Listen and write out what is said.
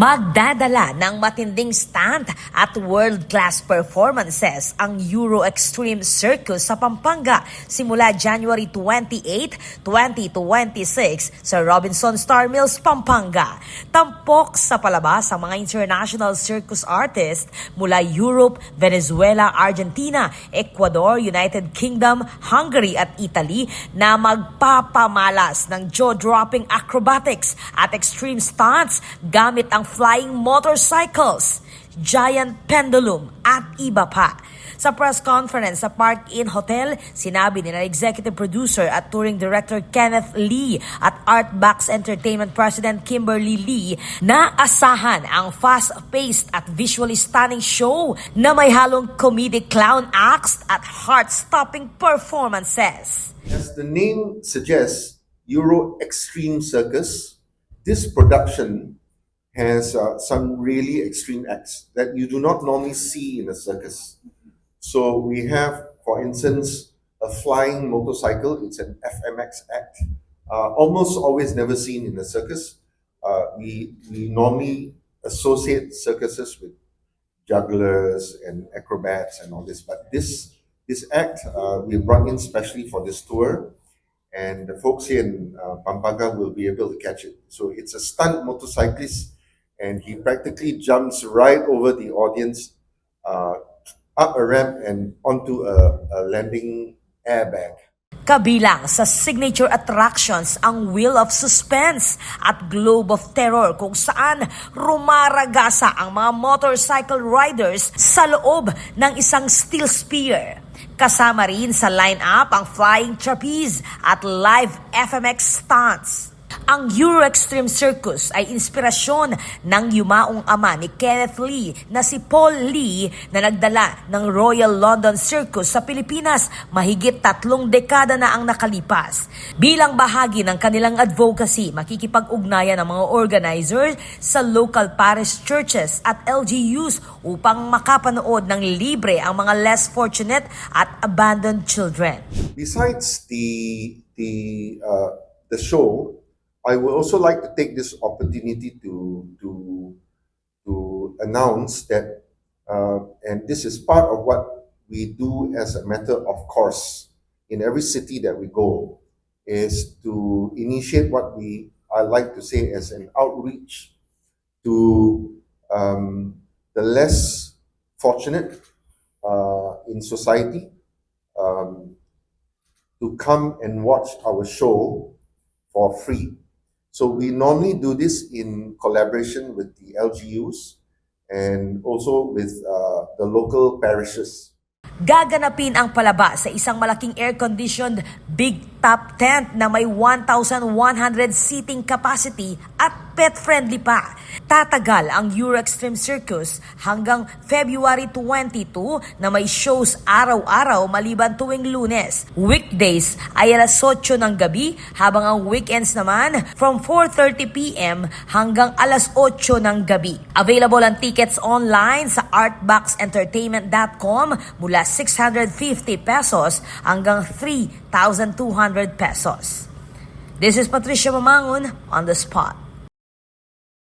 Magdadala ng matinding stunt at world-class performances ang Euroxtreme Circus sa Pampanga simula January 28, 2026 sa Robinson Star Mills, Pampanga. Tampok sa palabas ang mga international circus artists mula Europe, Venezuela, Argentina, Ecuador, United Kingdom, Hungary at Italy na magpapamalas ng jaw-dropping acrobatics at extreme stunts gamit ang flying motorcycles, giant pendulum at iba pa. Sa press conference sa Park Inn Hotel, sinabi ni executive producer at touring director Kenneth Lee at Artbox Entertainment President Kimberly Lee na asahan ang fast-paced at visually stunning show na may halong comedic clown acts at heart-stopping performances. As the name suggests, Euroxtreme Circus, this production has some really extreme acts that you do not normally see in a circus. So we have, for instance, a flying motorcycle. It's an FMX act, almost always never seen in a circus. We normally associate circuses with jugglers and acrobats and all this, but this act we brought in specially for this tour, and the folks here in Pampanga will be able to catch it. So it's a stunt motorcyclist, and he practically jumps right over the audience, up a ramp and onto a landing airbag. Kabilang sa signature attractions ang Wheel of Suspense at Globe of Terror kung saan rumaragasa ang mga motorcycle riders sa loob ng isang steel spear. Kasama rin sa line-up ang Flying Trapeze at live FMX stunts. Ang Euroxtreme Circus ay inspirasyon ng yumaong ama ni Kenneth Lee na si Paul Lee na nagdala ng Royal London Circus sa Pilipinas mahigit 3 dekada na ang nakalipas. Bilang bahagi ng kanilang advocacy, makikipag-ugnayan ang mga organizers sa local parish churches at LGUs upang makapanood ng libre ang mga less fortunate at abandoned children. Besides the show, I would also like to take this opportunity to announce that, and this is part of what we do as a matter of course in every city that we go, is to initiate what I like to say as an outreach to the less fortunate in society to come and watch our show for free. So we normally do this in collaboration with the LGUs and also with the local parishes. Gaganapin ang palabas sa isang malaking air-conditioned big top tent na may 1,100 seating capacity at pet-friendly pa. Tatagal ang Euroxtreme Circus hanggang February 22 na may shows araw-araw maliban tuwing Lunes. Weekdays ay alas 8 ng gabi habang ang weekends naman from 4:30 p.m. hanggang alas 8 ng gabi. Available ang tickets online sa artboxentertainment.com mula 650 pesos hanggang 3,200 pesos. This is Patricia Mamangon on the spot.